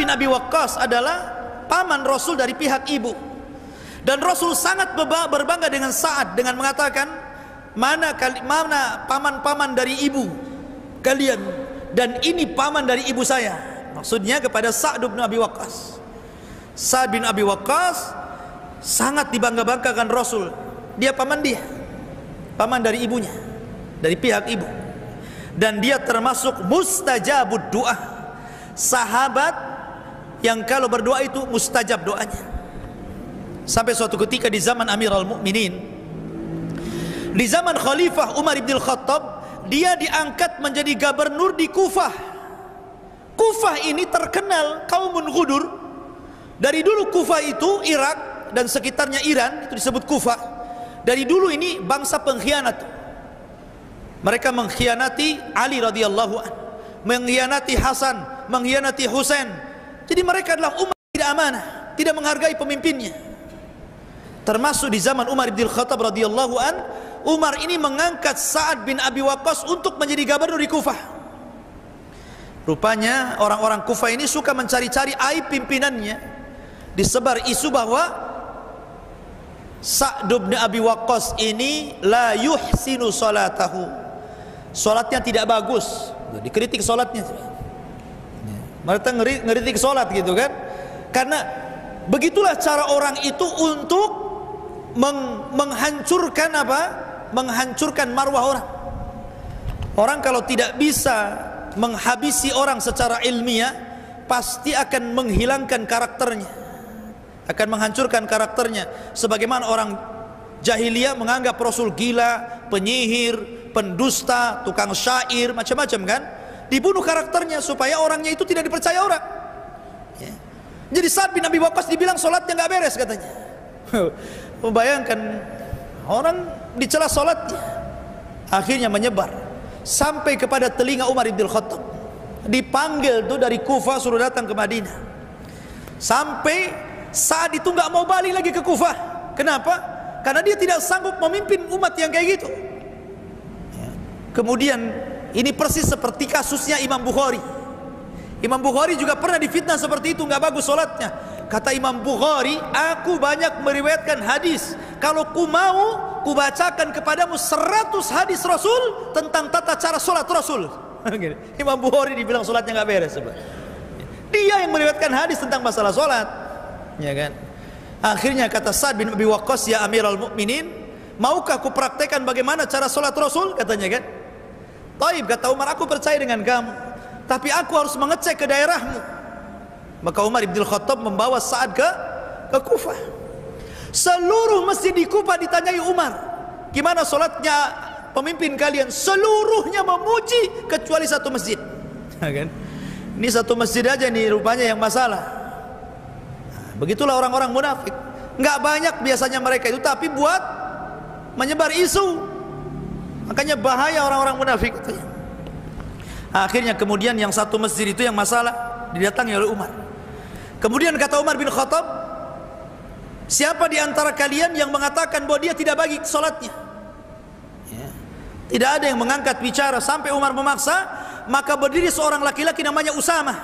bin Abi Waqqas adalah paman Rasul dari pihak ibu, dan Rasul sangat berbangga dengan Sa'ad dengan mengatakan, mana paman-paman dari ibu kalian, dan ini paman dari ibu saya. Maksudnya kepada Sa'd bin Abi Waqqas. Sa'd bin Abi Waqqas sangat dibangga-banggakan Rasul. Dia, paman dari ibunya, dari pihak ibu, dan dia termasuk mustajabud doa, sahabat yang kalau berdoa itu mustajab doanya. Sampai suatu ketika di zaman Amirul Mukminin, di zaman Khalifah Umar bin Khattab, dia diangkat menjadi gubernur di Kufah. Kufah ini terkenal kaumun ghudur. Dari dulu Kufah itu Irak dan sekitarnya Iran itu disebut Kufah. Dari dulu ini bangsa pengkhianat. Mereka mengkhianati Ali radhiyallahu an, mengkhianati Hasan, mengkhianati Husain. Jadi mereka adalah umat tidak amanah, tidak menghargai pemimpinnya. Termasuk di zaman Umar bin Khattab radhiyallahu an, Umar ini mengangkat Sa'ad bin Abi Waqqas untuk menjadi gubernur di Kufah. Rupanya orang-orang Kufah ini suka mencari-cari aib pimpinannya. Disebar isu bahwa Sa'd bin Abi Waqqas ini la yuhsinu salatahu, salatnya tidak bagus. Dikritik salatnya. Mereka ngeritik salat gitu kan. Karena begitulah cara orang itu untuk menghancurkan apa? Menghancurkan marwah orang. Orang kalau tidak bisa menghabisi orang secara ilmiah, pasti akan menghilangkan karakternya, akan menghancurkan karakternya. Sebagaimana orang jahiliyah menganggap Rasul gila, penyihir, pendusta, tukang syair, macam-macam kan. Dibunuh karakternya supaya orangnya itu tidak dipercaya orang ya. Jadi Sa'd bin Abi Waqqas dibilang sholatnya nggak beres katanya. Membayangkan orang dicela sholatnya. Akhirnya menyebar sampai kepada telinga Umar bin Khattab. Dipanggil tuh dari Kufah, suruh datang ke Madinah. Sampai Sa'd itu nggak mau balik lagi ke Kufah. Kenapa? Karena dia tidak sanggup memimpin umat yang kayak gitu ya. Kemudian ini persis seperti kasusnya Imam Bukhari. Imam Bukhari juga pernah difitnah seperti itu, nggak bagus sholatnya. Kata Imam Bukhari, aku banyak meriwayatkan hadis, kalau ku mau ku bacakan kepadamu 100 hadis Rasul tentang tata cara sholat Rasul. Imam Bukhari dibilang sholatnya nggak beres. Dia yang meriwayatkan hadis tentang masalah sholat ya kan. Akhirnya kata Sa'd bin Abi Waqqas, ya Amirul Mukminin, maukah ku praktekkan bagaimana cara sholat Rasul, katanya kan. Taib, kata Umar, aku percaya dengan kamu, tapi aku harus mengecek ke daerahmu. Maka Umar bin Khattab membawa Sa'ad ke Kufah. Seluruh masjid di Kufah ditanyai Umar, gimana sholatnya pemimpin kalian? Seluruhnya memuji kecuali satu masjid. Kan? Ini satu masjid aja nih rupanya yang masalah. Nah, begitulah orang-orang munafik. Nggak banyak biasanya mereka itu, tapi buat menyebar isu. Makanya bahaya orang-orang munafik. Akhirnya kemudian yang satu masjid itu yang masalah didatangi oleh Umar. Kemudian kata Umar bin Khattab, siapa di antara kalian yang mengatakan bahwa dia tidak bagi sholatnya ya. Tidak ada yang mengangkat bicara sampai Umar memaksa. Maka berdiri seorang laki-laki namanya Usamah.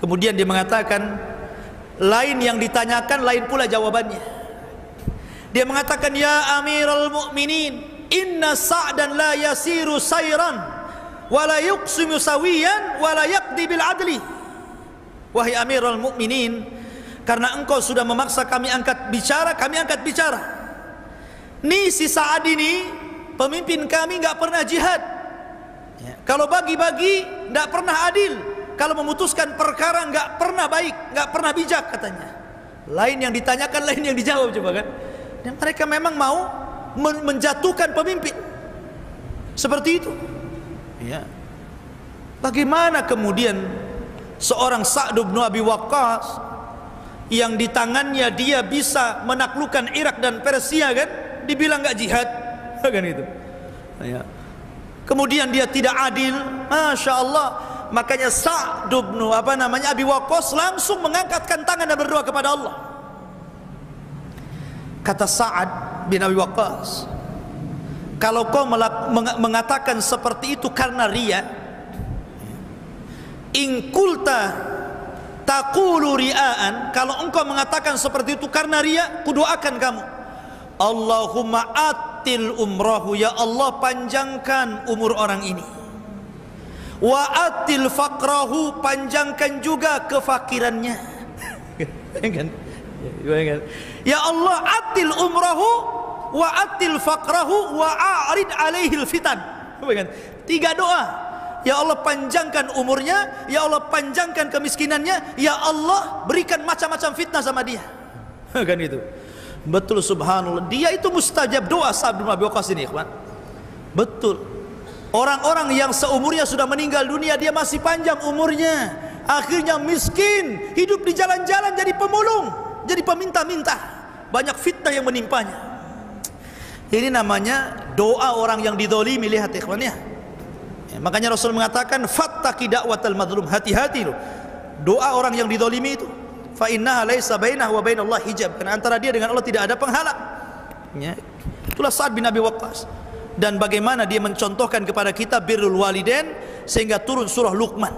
Kemudian dia mengatakan, lain yang ditanyakan, lain pula jawabannya. Dia mengatakan, ya Amirul Mukminin, inna Sa'dan la yasiru sayran wa la yuqsimu sawiyan wa la yaqdi bil adli. Wahai Amirul Mukminin, karena engkau sudah memaksa kami angkat bicara, kami angkat bicara. Nih si Sa'ad ini pemimpin kami, nggak pernah jihad ya. Kalau bagi-bagi nggak pernah adil, kalau memutuskan perkara nggak pernah baik, nggak pernah bijak katanya. Lain yang ditanyakan, lain yang dijawab, coba kan. Dan mereka memang mau menjatuhkan pemimpin seperti itu ya. Bagaimana kemudian seorang Sa'd bin Abi Waqqas yang di tangannya dia bisa menaklukkan Irak dan Persia kan, dibilang nggak jihad kan gitu ya. Kemudian dia tidak adil, Masya Allah. Makanya Sa'd bin Abi Waqqas langsung mengangkatkan tangan dan berdoa kepada Allah. Kata Sa'ad bin Abi Waqqas, kalau kau mengatakan seperti itu karena riya, In qulta taqulu ria'an, kalau engkau mengatakan seperti itu karena riya, kudoakan kamu, Allahumma atil umrahu, ya Allah panjangkan umur orang ini, wa atil faqrahu, panjangkan juga kefakirannya. Ya Allah atil umrahu wa atil faqrahu wa a'rid alaihil fitan. Tiga doa. Ya Allah panjangkan umurnya, ya Allah panjangkan kemiskinannya, ya Allah berikan macam-macam fitnah sama dia. Kan itu. Betul, subhanallah. Dia itu mustajab doa Sa'ad bin Abi Waqqas ini, ikhwan. Betul. Orang-orang yang seumurnya sudah meninggal dunia, dia masih panjang umurnya, akhirnya miskin, hidup di jalan-jalan jadi pemulung, jadi peminta-minta, banyak fitnah yang menimpanya. Ini namanya doa orang yang dizalimi. Lihat ikhwan ya. Makanya Rasul mengatakan fattaqi da'watal madlum, hati-hati loh doa orang yang dizalimi itu. Fa innaha laisa bainahu wa bainallahi hijab, karena antara dia dengan Allah tidak ada penghalang. Ya. Itulah Sa'ad bin Abi Waqqas. Dan bagaimana dia mencontohkan kepada kita birrul walidain sehingga turun surah Luqman.